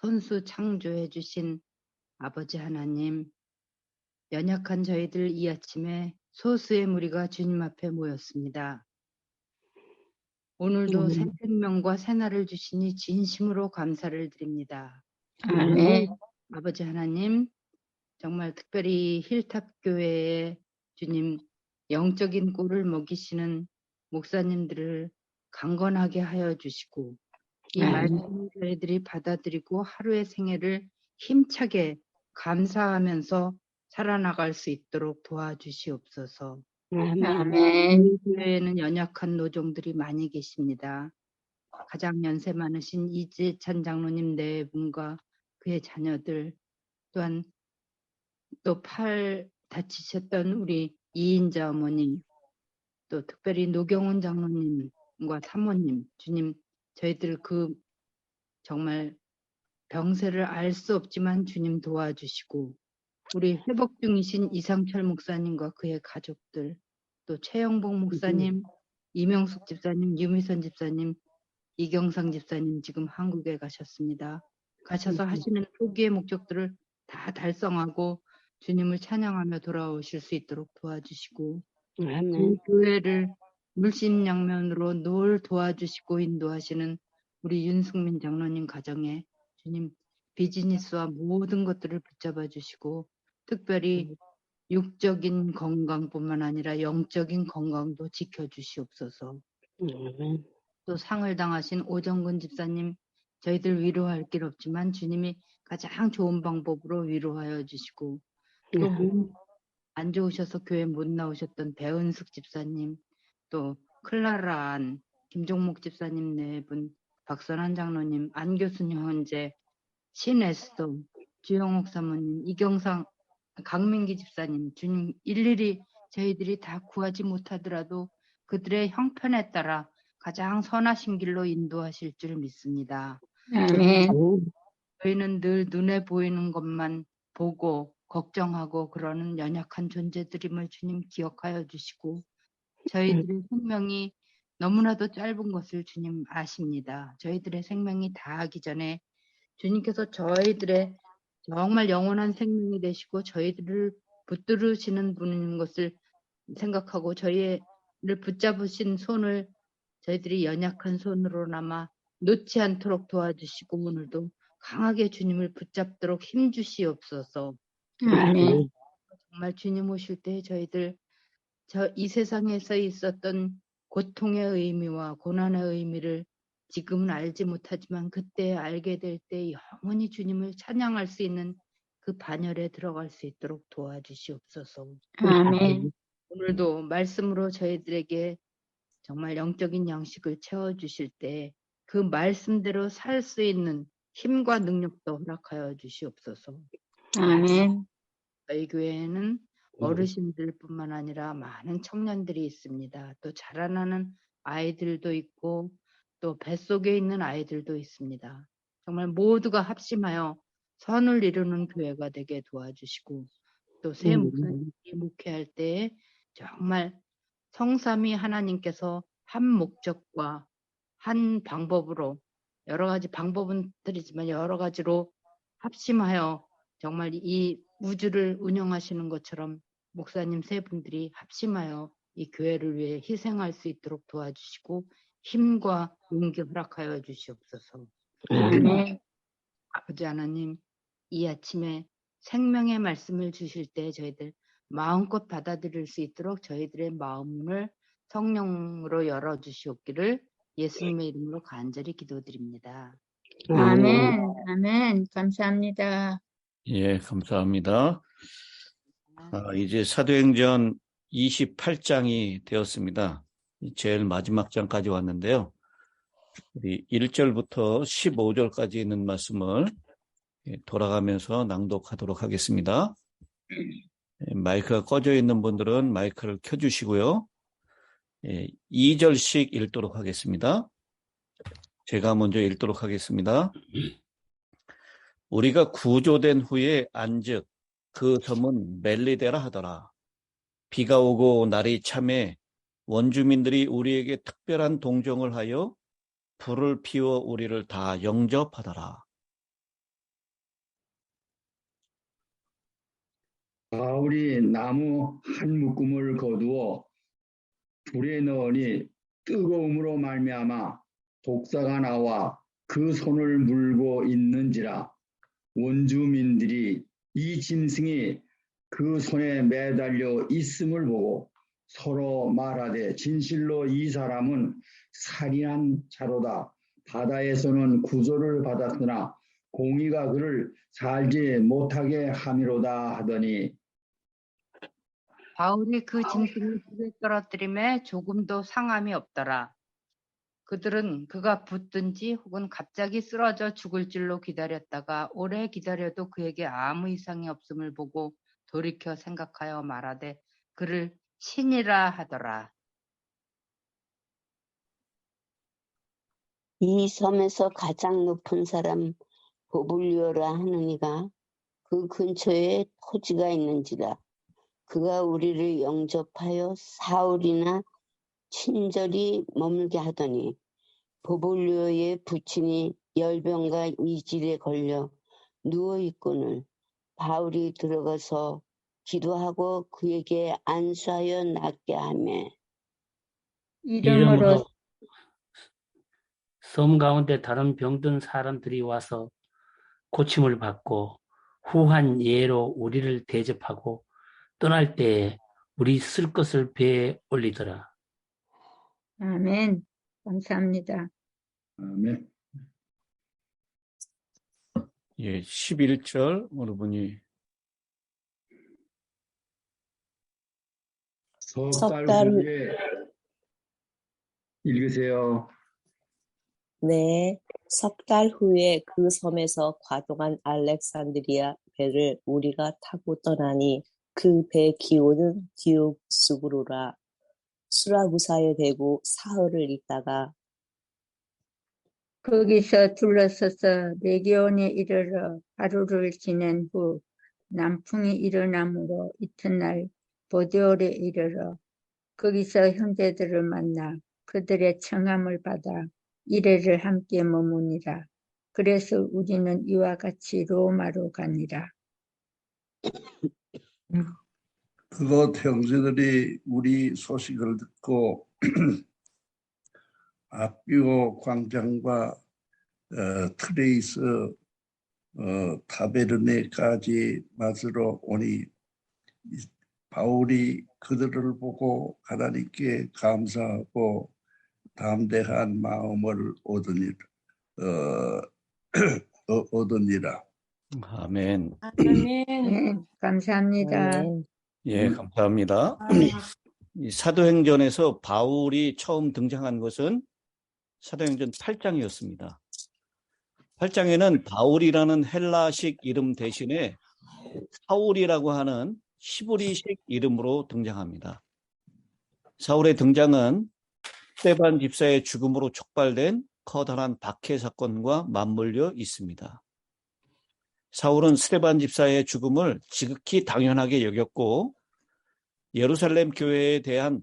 손수 창조해 주신 아버지 하나님, 연약한 저희들 이 아침에 소수의 무리가 주님 앞에 모였습니다. 오늘도 새 생명과 새 날을 주시니 진심으로 감사를 드립니다. 아멘. 아버지 하나님, 정말 특별히 힐탑교회에 주님 영적인 꿀을 먹이시는 목사님들을 강건하게 하여 주시고, 이 말씀을 저희들이 받아들이고 하루의 생애를 힘차게 감사하면서 살아나갈 수 있도록 도와주시옵소서. 아멘. 우리 교회에는 연약한 노종들이 많이 계십니다. 가장 연세 많으신 이재찬 장로님 네 분과 그의 자녀들, 또한 또 팔 다치셨던 우리 이인자 어머님, 또 특별히 노경훈 장로님과 사모님, 주님 저희들 정말 병세를 알 수 없지만 주님 도와주시고, 우리 회복 중이신 이상철 목사님과 그의 가족들, 또 최영복 목사님, 이명숙 집사님, 유미선 집사님, 이경상 집사님 지금 한국에 가셨습니다. 가셔서 하시는 포기의 목적들을 다 달성하고 주님을 찬양하며 돌아오실 수 있도록 도와주시고, 저희 교회를 물심양면으로 늘 도와주시고 인도하시는 우리 윤승민 장로님 가정에 주님 비즈니스와 모든 것들을 붙잡아 주시고, 특별히 육적인 건강뿐만 아니라 영적인 건강도 지켜주시옵소서. 또 상을 당하신 오정근 집사님, 저희들 위로할 길 없지만 주님이 가장 좋은 방법으로 위로하여 주시고, 또 몸 안 좋으셔서 교회 못 나오셨던 배은숙 집사님, 또 클라라 안, 김종목 집사님 네 분, 박선한 장로님, 안 교수님 현재, 신에스도, 주영옥 사모님, 이경상, 강민기 집사님, 주님 일일이 저희들이 다 구하지 못하더라도 그들의 형편에 따라 가장 선하신 길로 인도하실 줄 믿습니다. 아멘. 저희는 늘 눈에 보이는 것만 보고 걱정하고 그러는 연약한 존재들임을 주님 기억하여 주시고, 저희들의 생명이 너무나도 짧은 것을 주님 아십니다. 저희들의 생명이 다하기 전에 주님께서 저희들의 정말 영원한 생명이 되시고 저희들을 붙들으시는 분인 것을 생각하고 저희를 붙잡으신 손을 저희들이 연약한 손으로나마 놓지 않도록 도와주시고, 오늘도 강하게 주님을 붙잡도록 힘주시옵소서. 아멘. 정말 주님 오실 때 저희들 이 세상에서 있었던 고통의 의미와 고난의 의미를 지금은 알지 못하지만 그때 알게 될 때 영원히 주님을 찬양할 수 있는 그 반열에 들어갈 수 있도록 도와주시옵소서. 아멘. 오늘도 말씀으로 저희들에게 정말 영적인 양식을 채워주실 때 그 말씀대로 살 수 있는 힘과 능력도 허락하여 주시옵소서. 아멘. 저희 교회에는 어르신들뿐만 아니라 많은 청년들이 있습니다. 또 자라나는 아이들도 있고 또 뱃속에 있는 아이들도 있습니다. 정말 모두가 합심하여 선을 이루는 교회가 되게 도와주시고, 또 새 목사님이 목회할 때에 정말 성삼위 하나님께서 한 목적과 한 방법으로, 여러 가지 방법은 드리지만 여러 가지로 합심하여 정말 이 우주를 운영하시는 것처럼 목사님 세 분들이 합심하여 이 교회를 위해 희생할 수 있도록 도와주시고 힘과 용기 허락하여 주시옵소서. 아멘. 아버지 하나님, 이 아침에 생명의 말씀을 주실 때 저희들 마음껏 받아들일 수 있도록 저희들의 마음을 성령으로 열어주시옵기를 예수님의 이름으로 간절히 기도드립니다. 아멘. 아멘. 감사합니다. 예, 감사합니다. 이제 사도행전 28장이 되었습니다. 제일 마지막 장까지 왔는데요. 우리 1절부터 15절까지 있는 말씀을 돌아가면서 낭독하도록 하겠습니다. 마이크가 꺼져 있는 분들은 마이크를 켜주시고요. 2절씩 읽도록 하겠습니다. 제가 먼저 읽도록 하겠습니다. 우리가 구조된 후에 안즉 그 섬은 멜리데라 하더라. 비가 오고 날이 참해 원주민들이 우리에게 특별한 동정을 하여 불을 피워 우리를 다 영접하더라. 바울이 나무 한 묶음을 거두어 불에 넣으니 뜨거움으로 말미암아 독사가 나와 그 손을 물고 있는지라. 원주민들이 이 짐승이 그 손에 매달려 있음을 보고 서로 말하되 진실로 이 사람은 살인한 자로다. 바다에서는 구조를 받았으나 공의가 그를 살지 못하게 함이로다 하더니. 바울이 그 짐승을 불에 떨어뜨림에 조금도 상함이 없더라. 그들은 그가 붙든지 혹은 갑자기 쓰러져 죽을 줄로 기다렸다가 오래 기다려도 그에게 아무 이상이 없음을 보고 돌이켜 생각하여 말하되 그를 신이라 하더라. 이 섬에서 가장 높은 사람 보블리오라 하느니가 그 근처에 토지가 있는지라. 그가 우리를 영접하여 사울이나 친절히 머물게 하더니 보블리오의 부친이 열병과 이질에 걸려 누워있거늘 바울이 들어가서 기도하고 그에게 안수하여 낫게 하며 이름으로 섬 가운데 다른 병든 사람들이 와서 고침을 받고 후한 예로 우리를 대접하고 떠날 때에 우리 쓸 것을 배에 올리더라. 아멘. 감사합니다. 아멘. 예, 11절 여러분이 석 달 후에 읽으세요. 네, 석 달 후에 그 섬에서 과동한 알렉산드리아 배를 우리가 타고 떠나니 그 배 기호는 디오스구로라. 수라구사에 대고 사흘을 있다가 거기서 둘러서서 레기온에 이르러 하루를 지낸 후 남풍이 일어나므로 이튿날 보디올에 이르러 거기서 형제들을 만나 그들의 청함을 받아 이레를 함께 머무니라. 그래서 우리는 이와 같이 로마로 가니라. 그곳 형제들이 우리 소식을 듣고 아비오 광장과 트레이스 타베르네까지 맞으러 오니 바울이 그들을 보고 하나님께 감사하고 담대한 마음을 얻으니라. 아멘. 네, 감사합니다. 아멘. 예, 감사합니다. 이 사도행전에서 바울이 처음 등장한 것은 사도행전 8장이었습니다. 8장에는 바울이라는 헬라식 이름 대신에 사울이라고 하는 히브리식 이름으로 등장합니다. 사울의 등장은 스데반 집사의 죽음으로 촉발된 커다란 박해 사건과 맞물려 있습니다. 사울은 스데반 집사의 죽음을 지극히 당연하게 여겼고 예루살렘 교회에 대한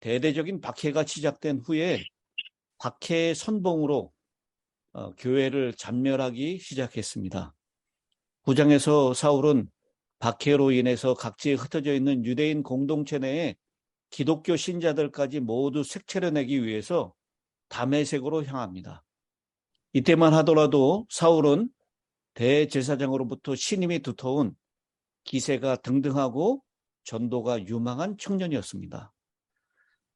대대적인 박해가 시작된 후에 박해의 선봉으로 교회를 잔멸하기 시작했습니다. 9장에서 사울은 박해로 인해서 각지에 흩어져 있는 유대인 공동체 내에 기독교 신자들까지 모두 색채려내기 위해서 다메섹으로 향합니다. 이때만 하더라도 사울은 대제사장으로부터 신임이 두터운 기세가 등등하고 전도가 유망한 청년이었습니다.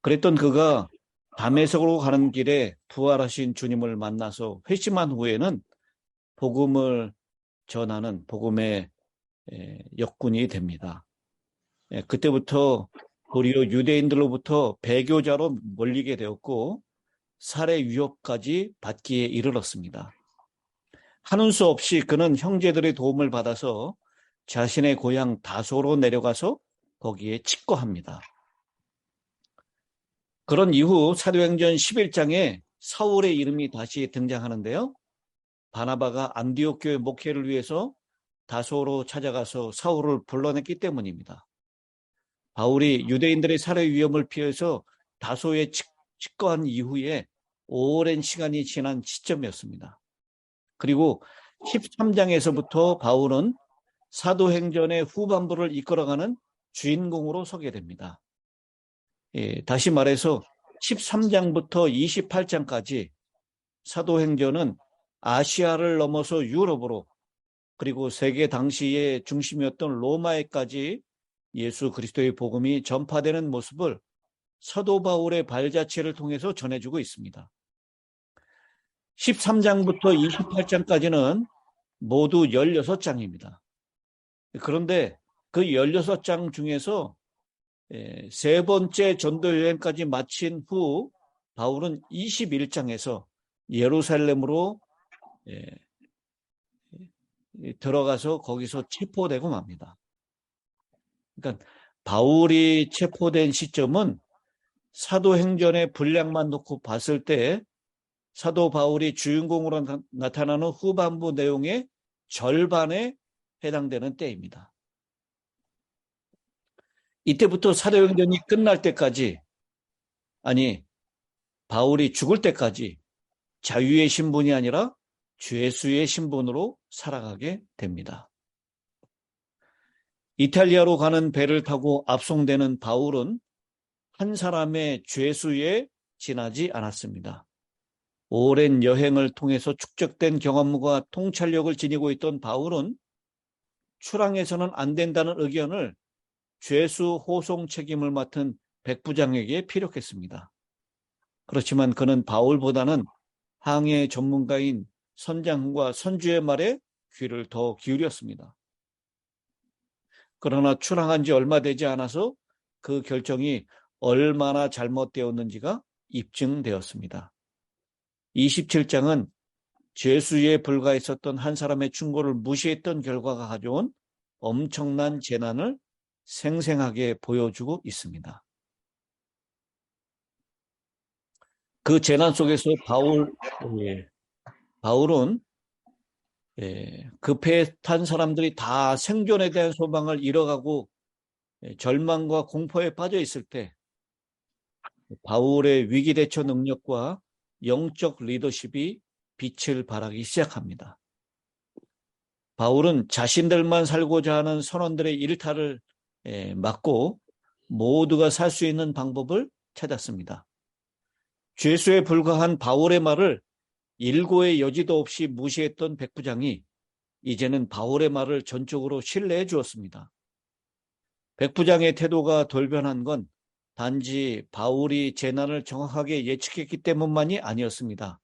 그랬던 그가 다메섹으로 가는 길에 부활하신 주님을 만나서 회심한 후에는 복음을 전하는 복음의 역군이 됩니다. 그때부터 도리어 유대인들로부터 배교자로 몰리게 되었고 살해 위협까지 받기에 이르렀습니다. 하는 수 없이 그는 형제들의 도움을 받아서 자신의 고향 다소로 내려가서 거기에 직거합니다. 그런 이후 사도행전 11장에 사울의 이름이 다시 등장하는데요. 바나바가 안디옥 교회 목회를 위해서 다소로 찾아가서 사울을 불러냈기 때문입니다. 바울이 유대인들의 살해 위험을 피해서 다소에 직거한 이후에 오랜 시간이 지난 시점이었습니다. 그리고 13장에서부터 바울은 사도행전의 후반부를 이끌어가는 주인공으로 서게 됩니다. 다시 말해서 13장부터 28장까지 사도행전은 아시아를 넘어서 유럽으로, 그리고 세계 당시의 중심이었던 로마에까지 예수 그리스도의 복음이 전파되는 모습을 사도 바울의 발자취를 통해서 전해주고 있습니다. 13장부터 28장까지는 모두 16장입니다. 그런데 그 16장 중에서 세 번째 전도 여행까지 마친 후 바울은 21장에서 예루살렘으로 들어가서 거기서 체포되고 맙니다. 그러니까 바울이 체포된 시점은 사도행전의 분량만 놓고 봤을 때 사도 바울이 주인공으로 나타나는 후반부 내용의 절반에 해당되는 때입니다. 이때부터 사도행전이 끝날 때까지, 아니 바울이 죽을 때까지 자유의 신분이 아니라 죄수의 신분으로 살아가게 됩니다. 이탈리아로 가는 배를 타고 압송되는 바울은 한 사람의 죄수에 지나지 않았습니다. 오랜 여행을 통해서 축적된 경험과 통찰력을 지니고 있던 바울은 출항해서는 안 된다는 의견을 죄수 호송 책임을 맡은 백부장에게 피력했습니다. 그렇지만 그는 바울보다는 항해 전문가인 선장과 선주의 말에 귀를 더 기울였습니다. 그러나 출항한 지 얼마 되지 않아서 그 결정이 얼마나 잘못되었는지가 입증되었습니다. 27장은 죄수에 불과했었던 한 사람의 충고를 무시했던 결과가 가져온 엄청난 재난을 생생하게 보여주고 있습니다. 그 재난 속에서 바울은 그 배에 탄 사람들이 다 생존에 대한 소망을 잃어가고 절망과 공포에 빠져 있을 때 바울의 위기 대처 능력과 영적 리더십이 빛을 발하기 시작합니다. 바울은 자신들만 살고자 하는 선원들의 일탈을 막고 모두가 살 수 있는 방법을 찾았습니다. 죄수에 불과한 바울의 말을 일고의 여지도 없이 무시했던 백부장이 이제는 바울의 말을 전적으로 신뢰해 주었습니다. 백부장의 태도가 돌변한 건 단지 바울이 재난을 정확하게 예측했기 때문만이 아니었습니다.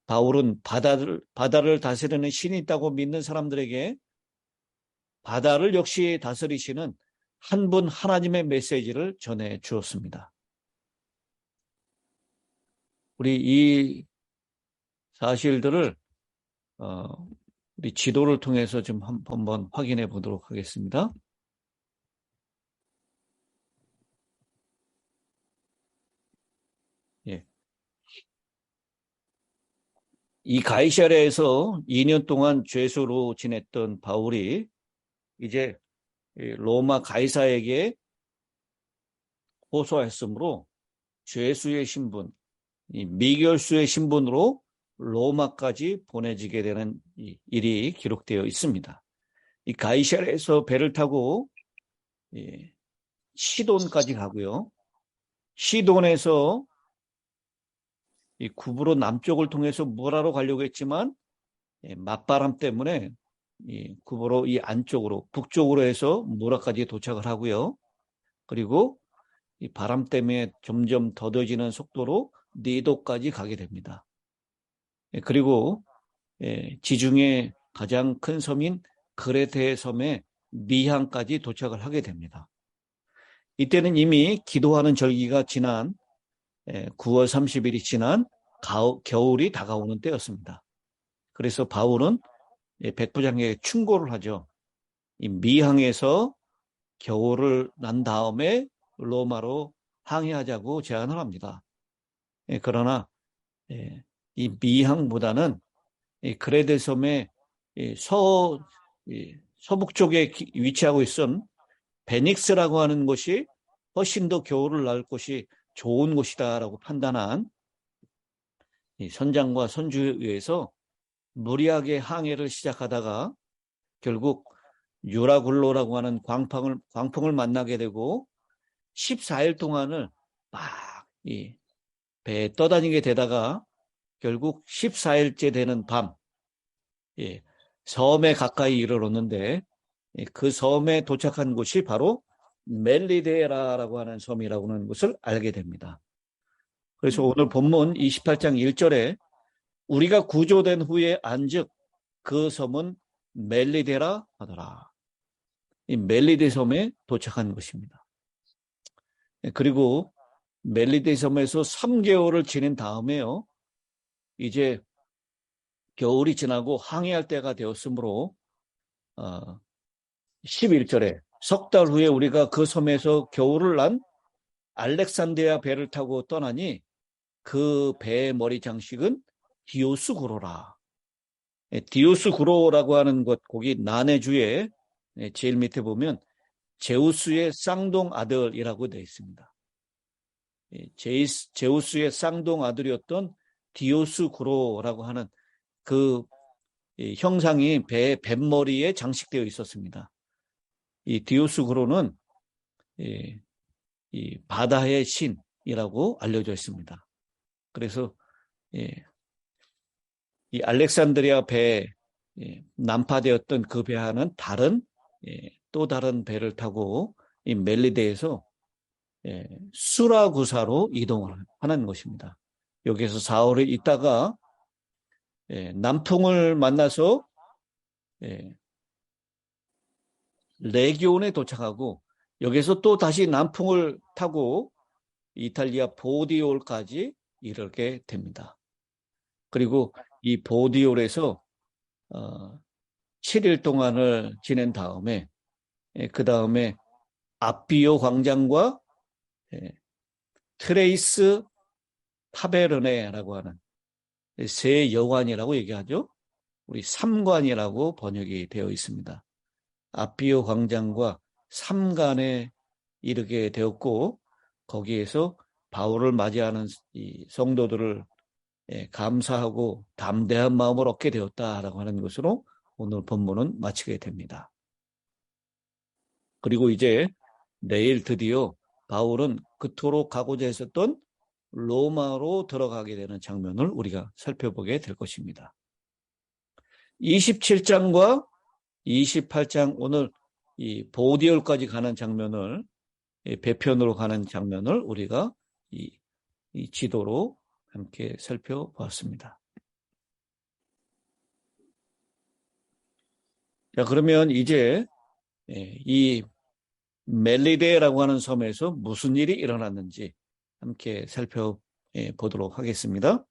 바울은 바다를 다스리는 신이 있다고 믿는 사람들에게 바다를 역시 다스리시는 한 분 하나님의 메시지를 전해 주었습니다. 우리 이 사실들을 우리 지도를 통해서 좀 한번 확인해 보도록 하겠습니다. 예. 이 가이사랴에서 2년 동안 죄수로 지냈던 바울이 이제 로마 가이사에게 호소했으므로 죄수의 신분, 미결수의 신분으로 로마까지 보내지게 되는 일이 기록되어 있습니다. 이 가이사랴에서 배를 타고 시돈까지 가고요. 시돈에서 이 구브로 남쪽을 통해서 무라로 가려고 했지만 맞바람 때문에 구브로 이 안쪽으로 북쪽으로 해서 무라까지 도착을 하고요. 그리고 이 바람 때문에 점점 더뎌지는 속도로 니도까지 가게 됩니다. 그리고 지중해 가장 큰 섬인 그레테 섬의 미항까지 도착을 하게 됩니다. 이때는 이미 기도하는 절기가 지난 9월 30일이 지난 겨울이 다가오는 때였습니다. 그래서 바울은 백부장에게 충고를 하죠. 이 미항에서 겨울을 난 다음에 로마로 항해하자고 제안을 합니다. 그러나 이 미항보다는 그레데 섬의 서북쪽에 위치하고 있던 베닉스라고 하는 곳이 훨씬 더 겨울을 날 곳이 좋은 곳이다라고 판단한 이 선장과 선주에 의해서 무리하게 항해를 시작하다가 결국 유라굴로라고 하는 광풍을 만나게 되고 14일 동안을 막 이 배에 떠다니게 되다가 결국 14일째 되는 밤 섬에 가까이 이르렀는데 그 섬에 도착한 곳이 바로 멜리데라라고 하는 섬이라고 하는 것을 알게 됩니다. 그래서 오늘 본문 28장 1절에 우리가 구조된 후에 안즉 그 섬은 멜리데라 하더라. 이 멜리데 섬에 도착한 것입니다. 그리고 멜리데 섬에서 3개월을 지낸 다음에요. 이제 겨울이 지나고 항해할 때가 되었으므로 11절에 석 달 후에 우리가 그 섬에서 겨울을 난 알렉산드리아 배를 타고 떠나니 그 배의 머리 장식은 디오스구로라. 디오스구로라고 하는 것, 거기 나네주에 제일 밑에 보면 제우스의 쌍동 아들이라고 되어 있습니다. 제우스의 쌍동 아들이었던 디오스구로라고 하는 그 형상이 배의 뱃머리에 장식되어 있었습니다. 이 디오스구로는 이 바다의 신이라고 알려져 있습니다. 그래서 이 알렉산드리아 배에 난파되었던 그 배와는 또 다른 배를 타고 이 멜리데에서 수라구사로 이동을 하는 것입니다. 여기에서 사흘을 있다가 남풍을 만나서 레기온에 도착하고 여기서 또 다시 남풍을 타고 이탈리아 보디올까지 이르게 됩니다. 그리고 이 보디올에서 7일 동안을 지낸 다음에 그 다음에 아비오 광장과 트레이스 타베르네라고 하는 세 여관이라고 얘기하죠. 우리 삼관이라고 번역이 되어 있습니다. 아비오 광장과 삼관에 이르게 되었고 거기에서 바울을 맞이하는 이 성도들을 감사하고 담대한 마음을 얻게 되었다라고 하는 것으로 오늘 본문은 마치게 됩니다. 그리고 이제 내일 드디어 바울은 그토록 가고자 했었던 로마로 들어가게 되는 장면을 우리가 살펴보게 될 것입니다. 27장과 28장 오늘 이 보디올까지 가는 장면을 배편으로 가는 장면을 우리가 이 지도로 함께 살펴보았습니다. 자, 그러면 이제 이 멜리데라고 하는 섬에서 무슨 일이 일어났는지 함께 살펴보도록 하겠습니다.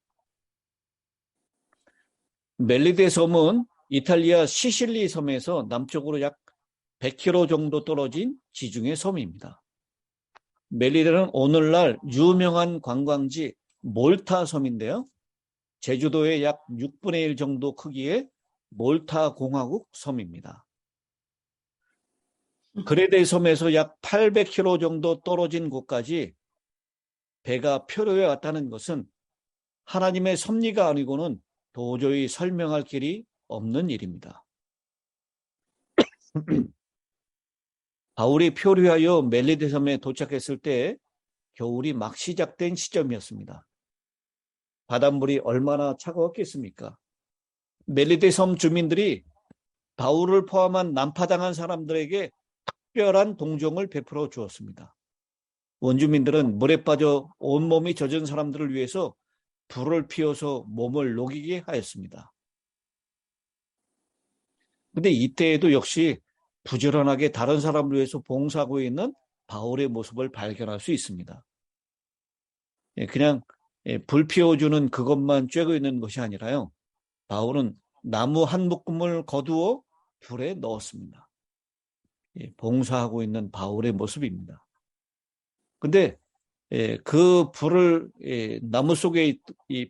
멜리데 섬은 이탈리아 시실리 섬에서 남쪽으로 약 100km 정도 떨어진 지중해 섬입니다. 멜리데는 오늘날 유명한 관광지 몰타 섬인데요. 제주도의 약 6분의 1 정도 크기의 몰타 공화국 섬입니다. 그레데 섬에서 약 800km 정도 떨어진 곳까지 배가 표류해 왔다는 것은 하나님의 섭리가 아니고는 도저히 설명할 길이 없는 일입니다. 바울이 표류하여 멜리데 섬에 도착했을 때 겨울이 막 시작된 시점이었습니다. 바닷물이 얼마나 차가웠겠습니까? 멜리데 섬 주민들이 바울을 포함한 난파당한 사람들에게 특별한 동정을 베풀어 주었습니다. 원주민들은 물에 빠져 온몸이 젖은 사람들을 위해서 불을 피워서 몸을 녹이게 하였습니다. 그런데 이때에도 역시 부지런하게 다른 사람을 위해서 봉사하고 있는 바울의 모습을 발견할 수 있습니다. 그냥 불 피워주는 그것만 쬐고 있는 것이 아니라요. 바울은 나무 한 묶음을 거두어 불에 넣었습니다. 봉사하고 있는 바울의 모습입니다. 근데 그 불을 나무 속에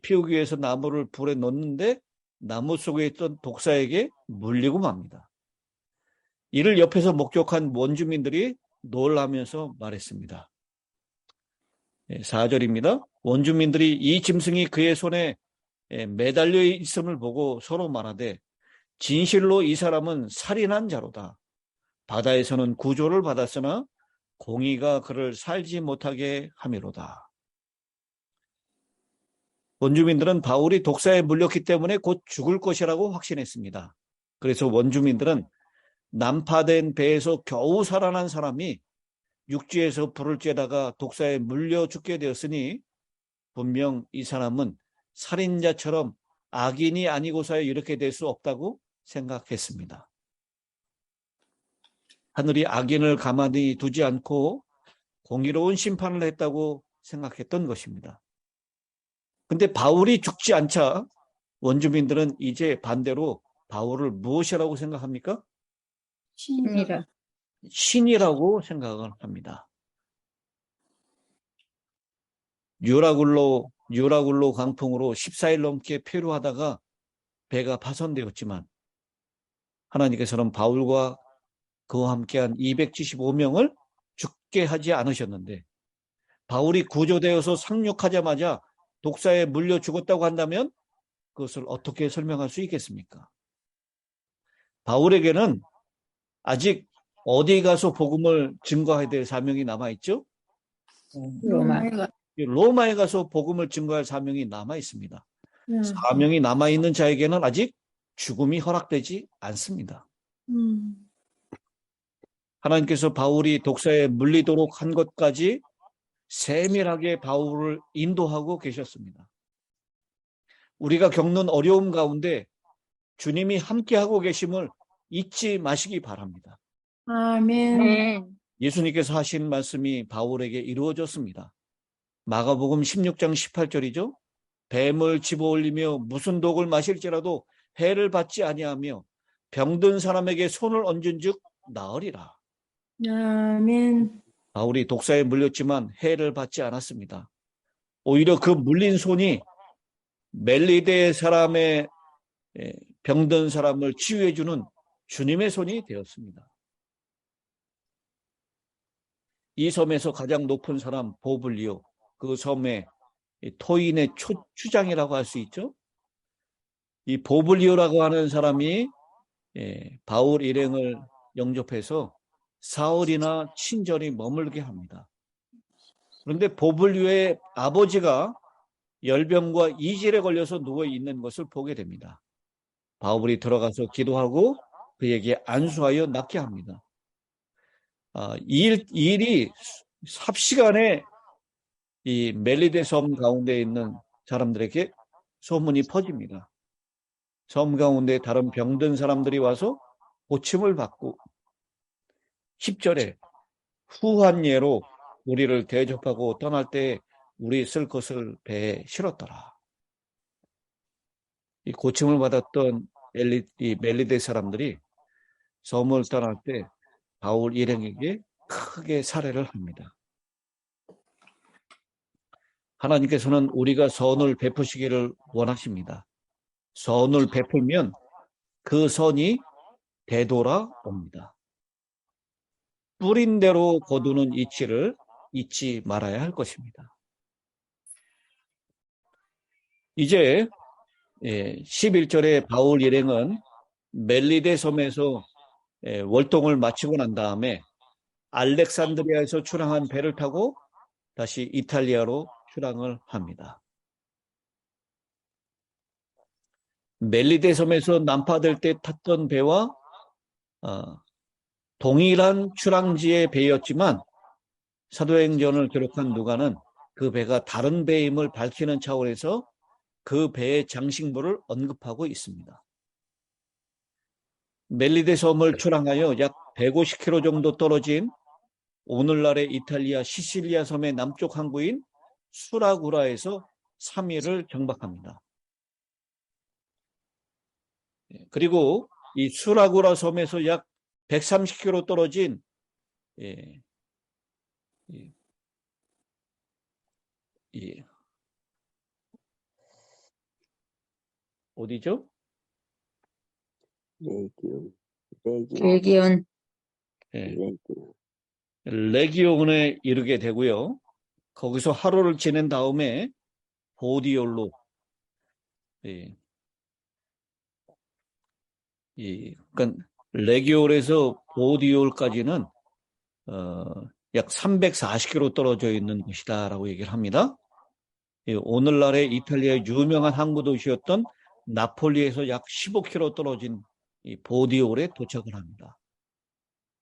피우기 위해서 나무를 불에 넣는데 나무 속에 있던 독사에게 물리고 맙니다. 이를 옆에서 목격한 원주민들이 놀라면서 말했습니다. 4절입니다. 원주민들이 이 짐승이 그의 손에 매달려 있음을 보고 서로 말하되 진실로 이 사람은 살인한 자로다. 바다에서는 구조를 받았으나 공의가 그를 살지 못하게 함이로다. 원주민들은 바울이 독사에 물렸기 때문에 곧 죽을 것이라고 확신했습니다. 그래서 원주민들은 난파된 배에서 겨우 살아난 사람이 육지에서 불을 쬐다가 독사에 물려 죽게 되었으니 분명 이 사람은 살인자처럼 악인이 아니고서야 이렇게 될 수 없다고 생각했습니다. 하늘이 악인을 가만히 두지 않고 공의로운 심판을 했다고 생각했던 것입니다. 근데 바울이 죽지 않자 원주민들은 이제 반대로 바울을 무엇이라고 생각합니까? 신이라. 신이라고 생각을 합니다. 유라굴로 강풍으로 14일 넘게 표류하다가 배가 파손되었지만 하나님께서는 바울과 그와 함께한 275명을 죽게 하지 않으셨는데 바울이 구조되어서 상륙하자마자 독사에 물려 죽었다고 한다면 그것을 어떻게 설명할 수 있겠습니까? 바울에게는 아직 어디 가서 복음을 증거해야 될 사명이 남아있죠? 로마에 가서 복음을 증거할 사명이 남아있습니다. 사명이 남아있는 자에게는 아직 죽음이 허락되지 않습니다. 하나님께서 바울이 독사에 물리도록 한 것까지 세밀하게 바울을 인도하고 계셨습니다. 우리가 겪는 어려움 가운데 주님이 함께하고 계심을 잊지 마시기 바랍니다. 아멘. 예수님께서 하신 말씀이 바울에게 이루어졌습니다. 마가복음 16장 18절이죠. 뱀을 집어올리며 무슨 독을 마실지라도 해를 받지 아니하며 병든 사람에게 손을 얹은 즉 나으리라. 아멘. 바울이 독사에 물렸지만 해를 받지 않았습니다. 오히려 그 물린 손이 멜리데 사람의 병든 사람을 치유해주는 주님의 손이 되었습니다. 이 섬에서 가장 높은 사람 보블리오, 그 섬의 토인의 추장이라고 할 수 있죠. 이 보블리오라고 하는 사람이 바울 일행을 영접해서 사흘이나 친절히 머물게 합니다. 그런데 보블리오의 아버지가 열병과 이질에 걸려서 누워 있는 것을 보게 됩니다. 바울이 들어가서 기도하고 그에게 안수하여 낫게 합니다. 이 일이 삽시간에 이 멜리데 섬 가운데 있는 사람들에게 소문이 퍼집니다. 섬 가운데 다른 병든 사람들이 와서 고침을 받고 10절에 후한 예로 우리를 대접하고 떠날 때 우리 쓸 것을 배에 실었더라. 이 고침을 받았던 이 멜리데 사람들이 섬을 떠날 때 바울 일행에게 크게 살해를 합니다. 하나님께서는 우리가 선을 베푸시기를 원하십니다. 선을 베풀면 그 선이 되돌아옵니다. 뿌린 대로 거두는 이치를 잊지 말아야 할 것입니다. 이제 11절에 바울 일행은 멜리데 섬에서 월동을 마치고 난 다음에 알렉산드리아에서 출항한 배를 타고 다시 이탈리아로 출항을 합니다. 멜리데 섬에서 난파될 때 탔던 배와 동일한 출항지의 배였지만 사도행전을 기록한 누가는 그 배가 다른 배임을 밝히는 차원에서 그 배의 장식물을 언급하고 있습니다. 멜리데 섬을 출항하여 약 150km 정도 떨어진 오늘날의 이탈리아 시실리아 섬의 남쪽 항구인 수라구라에서 3일을 정박합니다. 그리고 이 수라구라 섬에서 약 130km 떨어진 어디죠? 레기온. 레기온에 이르게 되고요. 거기서 하루를 지낸 다음에 보디올로 그러니까 레기올에서 보디올까지는 약 340km 떨어져 있는 곳이다라고 얘기를 합니다. 오늘날의 이탈리아의 유명한 항구 도시였던 나폴리에서 약 15km 떨어진 이 보디올에 도착을 합니다.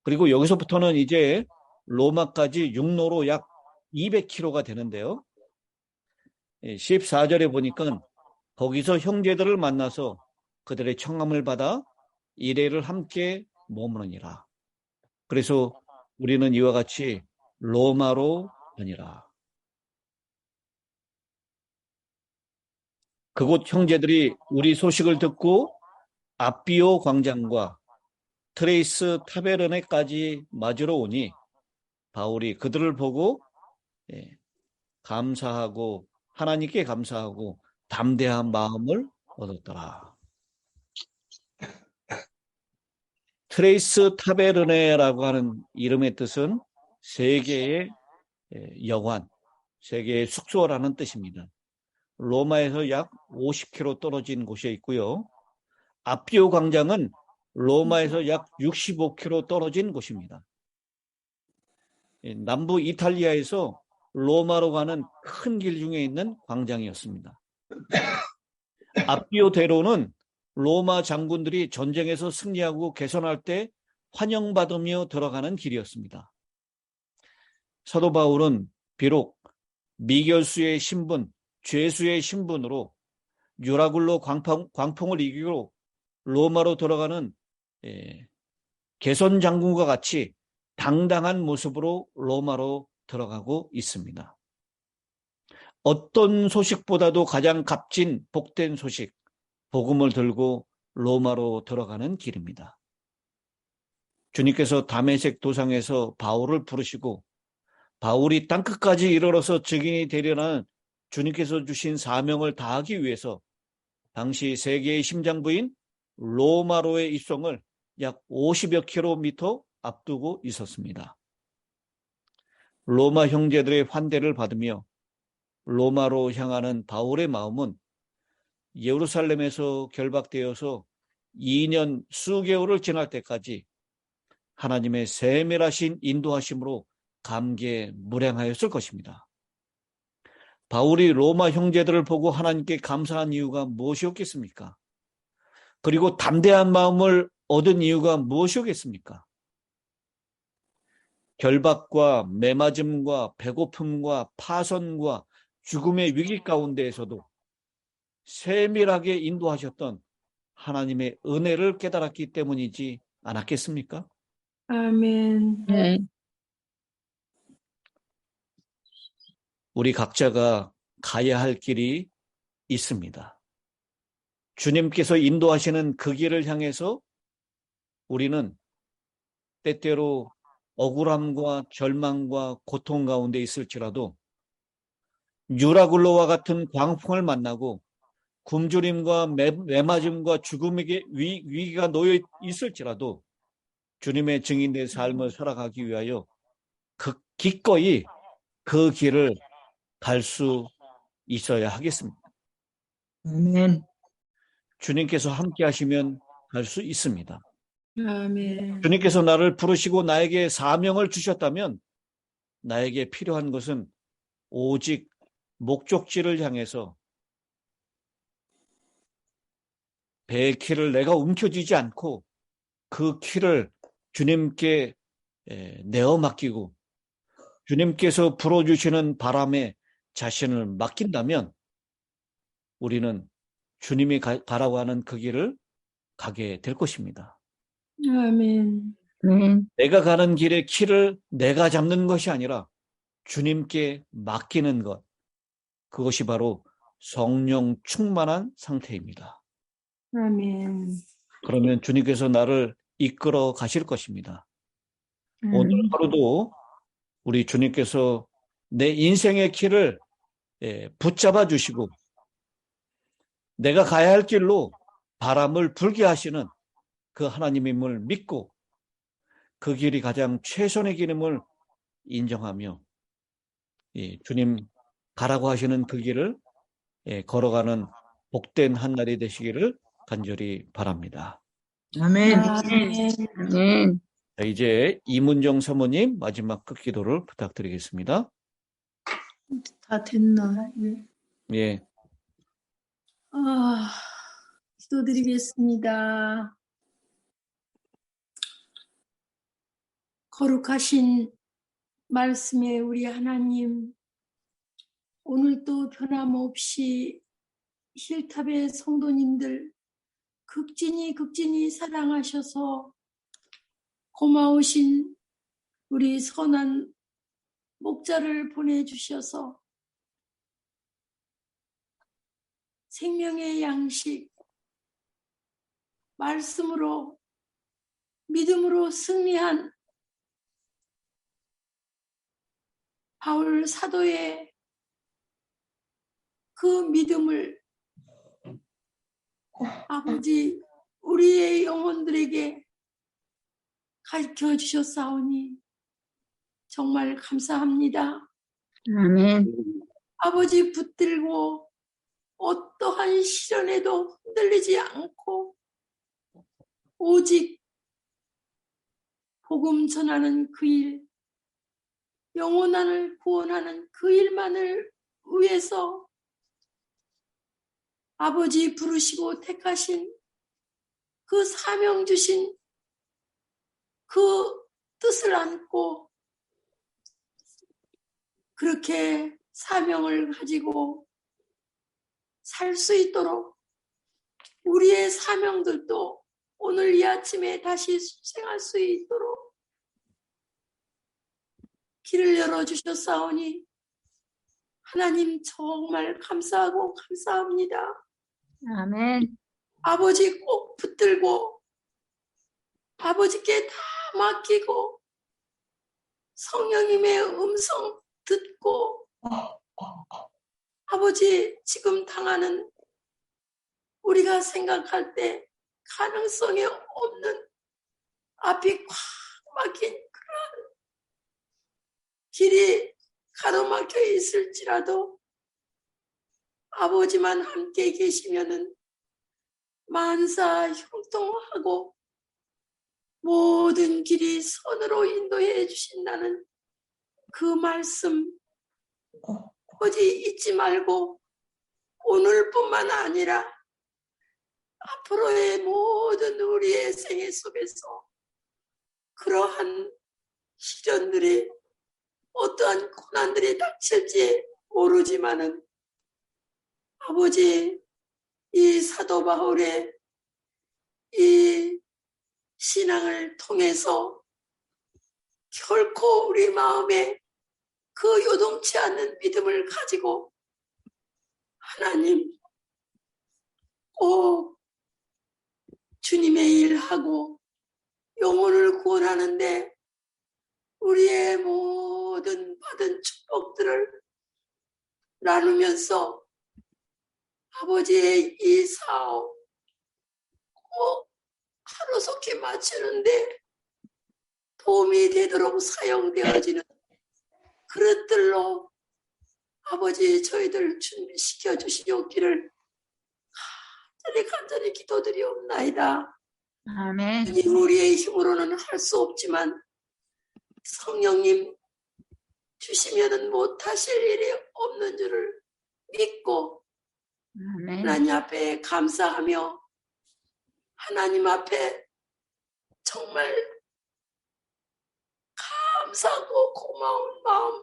그리고 여기서부터는 이제 로마까지 육로로 약 200km가 되는데요. 14절에 보니까 거기서 형제들을 만나서 그들의 청함을 받아 이레를 함께 머무르니라. 그래서 우리는 이와 같이 로마로 가니라. 그곳 형제들이 우리 소식을 듣고 아비오 광장과 트레이스 타베르네까지 맞으러 오니 바울이 그들을 보고 감사하고 하나님께 감사하고 담대한 마음을 얻었더라. 트레이스 타베르네라고 하는 이름의 뜻은 세계의 여관, 세계의 숙소라는 뜻입니다. 로마에서 약 50km 떨어진 곳에 있고요. 아비오 광장은 로마에서 약 65km 떨어진 곳입니다. 남부 이탈리아에서 로마로 가는 큰 길 중에 있는 광장이었습니다. 아비오 대로는 로마 장군들이 전쟁에서 승리하고 개선할 때 환영받으며 들어가는 길이었습니다. 사도 바울은 비록 미결수의 신분, 죄수의 신분으로 유라굴로 광풍을 이기고 로마로 들어가는 개선 장군과 같이 당당한 모습으로 로마로 들어가고 있습니다. 어떤 소식보다도 가장 값진 복된 소식, 복음을 들고 로마로 들어가는 길입니다. 주님께서 다메섹 도상에서 바울을 부르시고 바울이 땅끝까지 이르러서 증인이 되려는 주님께서 주신 사명을 다하기 위해서 당시 세계의 심장부인 로마로의 입성을 약 50여 킬로미터 앞두고 있었습니다. 로마 형제들의 환대를 받으며 로마로 향하는 바울의 마음은 예루살렘에서 결박되어서 2년 수개월을 지날 때까지 하나님의 세밀하신 인도하심으로 감개무량하였을 것입니다. 바울이 로마 형제들을 보고 하나님께 감사한 이유가 무엇이었겠습니까? 그리고 담대한 마음을 얻은 이유가 무엇이었겠습니까? 결박과 매맞음과 배고픔과 파선과 죽음의 위기 가운데에서도 세밀하게 인도하셨던 하나님의 은혜를 깨달았기 때문이지 않았겠습니까? 아멘. 네. 우리 각자가 가야 할 길이 있습니다. 주님께서 인도하시는 그 길을 향해서 우리는 때때로 억울함과 절망과 고통 가운데 있을지라도 유라굴로와 같은 광풍을 만나고 굶주림과 매맞음과 죽음에게 위기가 놓여 있을지라도 주님의 증인의 삶을 살아가기 위하여 기꺼이 그 길을 갈 수 있어야 하겠습니다. 아멘. 주님께서 함께 하시면 갈 수 있습니다. 아멘. 주님께서 나를 부르시고 나에게 사명을 주셨다면 나에게 필요한 것은 오직 목적지를 향해서 배의 키를 내가 움켜쥐지 않고 그 키를 주님께 내어 맡기고 주님께서 불어주시는 바람에 자신을 맡긴다면 우리는 주님이 가라고 하는 그 길을 가게 될 것입니다. 아멘. 내가 가는 길의 키를 내가 잡는 것이 아니라 주님께 맡기는 것, 그것이 바로 성령 충만한 상태입니다. 아멘. 그러면 주님께서 나를 이끌어 가실 것입니다. 오늘 하루도 우리 주님께서 내 인생의 길을 붙잡아 주시고 내가 가야 할 길로 바람을 불게 하시는 그 하나님임을 믿고 그 길이 가장 최선의 길임을 인정하며 주님 가라고 하시는 그 길을 걸어가는 복된 한 날이 되시기를 간절히 바랍니다. 아멘. 아멘. 자, 이제 이문정 사모님 마지막 끝기도를 부탁드리겠습니다. 다 됐나? 네. 예. 기도드리겠습니다. 거룩하신 말씀에 우리 하나님, 오늘도 변함없이 힐탑의 성도님들 극진히 사랑하셔서 고마우신 우리 선한 목자를 보내주셔서 생명의 양식, 말씀으로, 믿음으로 승리한 바울 사도의 그 믿음을 아버지 우리의 영혼들에게 가르쳐 주셨사오니 정말 감사합니다. 아멘. 아버지 붙들고 어떠한 시련에도 흔들리지 않고 오직 복음 전하는 그 일, 영혼을 구원하는 그 일만을 위해서 아버지 부르시고 택하신 그 사명 주신 그 뜻을 안고 그렇게 사명을 가지고 살 수 있도록 우리의 사명들도 오늘 이 아침에 다시 수행할 수 있도록 길을 열어주셨사오니 하나님 정말 감사하고 감사합니다. 아멘. 아버지 꼭 붙들고 아버지께 다 맡기고 성령님의 음성 듣고 아버지 지금 당하는 우리가 생각할 때 가능성이 없는 앞이 꽉 막힌 그런 길이 가로막혀 있을지라도 아버지만 함께 계시면은 만사 형통하고 모든 길이 선으로 인도해 주신다는 그 말씀 아버지 잊지 말고 오늘뿐만 아니라 앞으로의 모든 우리의 생애 속에서 그러한 시련들이 어떠한 고난들이 닥칠지 모르지만은 아버지 이 사도 바울의 이 신앙을 통해서 결코 우리 마음에 그 요동치 않는 믿음을 가지고 하나님 꼭 주님의 일하고 영혼을 구원하는데 우리의 모든 받은 축복들을 나누면서 아버지의 이 사업 꼭 하루속히 마치는데 도움이 되도록 사용되어지는 그릇들로 아버지 저희들 준비시켜 주시옵기를 간절히 기도드리옵나이다. 아멘. 우리의 힘으로는 할 수 없지만 성령님 주시면은 못하실 일이 없는 줄을 믿고 아멘. 하나님 앞에 감사하며 하나님 앞에 정말 감사하고 고마운 마음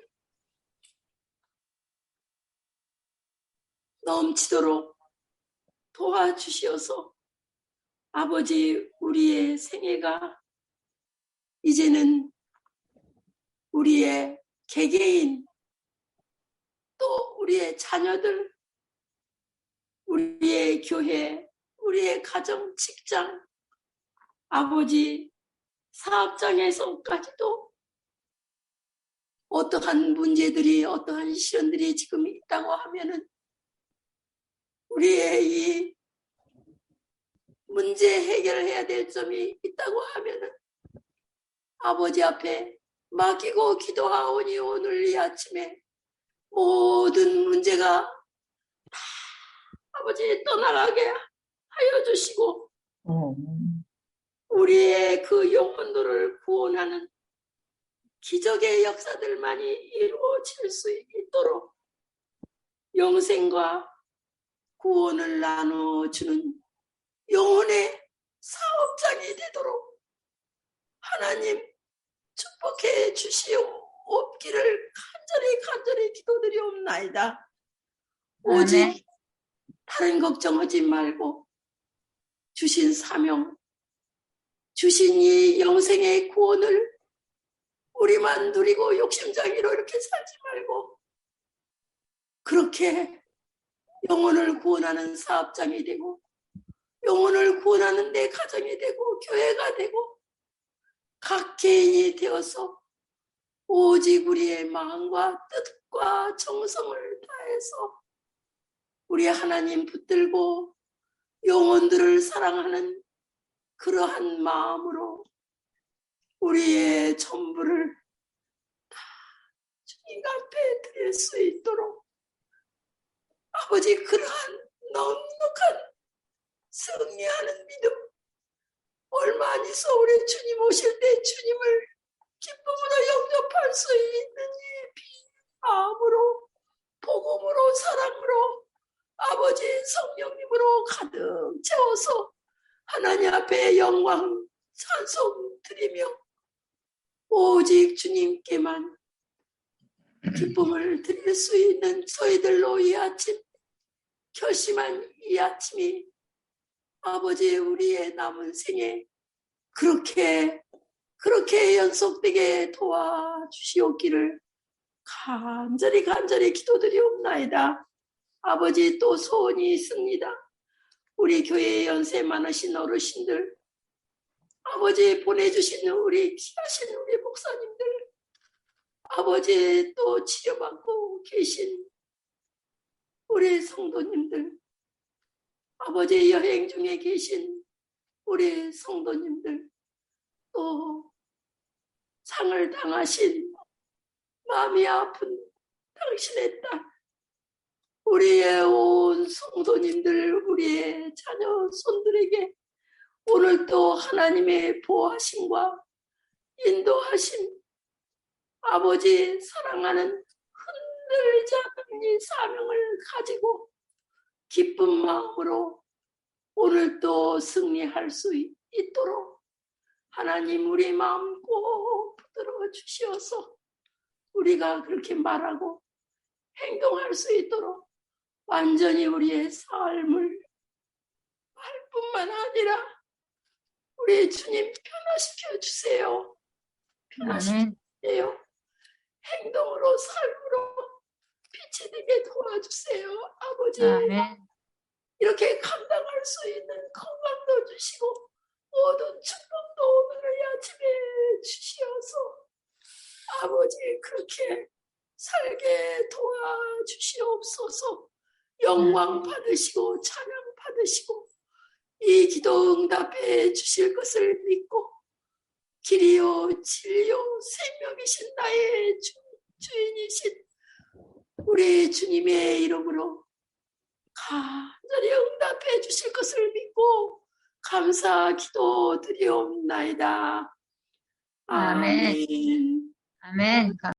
넘치도록 도와주시어서 아버지 우리의 생애가 이제는 우리의 개개인 또 우리의 자녀들 우리의 교회 우리의 가정 직장 아버지 사업장에서까지도 어떠한 문제들이 어떠한 시련들이 지금 있다고 하면은 우리의 이 문제 해결해야 될 점이 있다고 하면은 아버지 앞에 맡기고 기도하오니 오늘 이 아침에 모든 문제가 다 아버지 떠나가게 하여 주시고 우리의 그 영혼들을 구원하는 기적의 역사들만이 이루어질 수 있도록 영생과 구원을 나눠주는 영혼의 사업장이 되도록 하나님 축복해 주시옵기를 간절히 기도드리옵나이다. 오직 아멘. 다른 걱정하지 말고 주신 사명, 주신 이 영생의 구원을 우리만 누리고 욕심장애로 이렇게 살지 말고 그렇게 영혼을 구원하는 사업장이 되고 영혼을 구원하는 내 가정이 되고 교회가 되고 각 개인이 되어서 오직 우리의 마음과 뜻과 정성을 다해서 우리 하나님 붙들고 영혼들을 사랑하는 그러한 마음으로 우리의 전부를 다 주님 앞에 드릴 수 있도록 아버지 그러한 넉넉한 승리하는 믿음 얼마 안 있어 우리 주님 오실 때 주님을 기쁨으로 영접할 수 있는 이 마음으로 복음으로 사랑으로 아버지 성령님으로 가득 채워서 하나님 앞에 영광 찬송 드리며 오직 주님께만 기쁨을 드릴 수 있는 저희들로 이 아침 결심한 이 아침이 아버지 우리의 남은 생에 그렇게 연속되게 도와주시옵기를 간절히 기도드리옵나이다. 아버지 또 소원이 있습니다. 우리 교회에 연세 많으신 어르신들 아버지 보내주신 우리 귀하신 우리 목사님들 아버지 또 치료받고 계신 우리 성도님들 아버지 여행 중에 계신 우리 성도님들 또 상을 당하신 마음이 아픈 당신의 딸 우리의 온 성도님들 우리의 자녀 손들에게 오늘 또 하나님의 보호하심과 인도하심 아버지 사랑하는 흔들리지 않는 이 사명을 가지고 기쁜 마음으로 오늘 또 승리할 수 있도록 하나님 우리 마음 꼭 붙들어 주시어서 우리가 그렇게 말하고 행동할 수 있도록 완전히 우리의 삶을 할 뿐만 아니라 우리 주님 변화시켜 주세요. 변화시켜 주세요. 행동으로 삶으로 빛이 되게 도와주세요. 아버지 이렇게 감당할 수 있는 건강도 주시고 모든 축복도 오늘 이 아침에 주시어서 아버지 그렇게 살게 도와주시옵소서. 영광 받으시고 찬양 받으시고 이 기도 응답해 주실 것을 믿고 길이요 진리요 생명이신 나의 주인이신 우리 주님의 이름으로 간절히 응답해 주실 것을 믿고 감사 기도 드리옵나이다. 아멘. 아멘.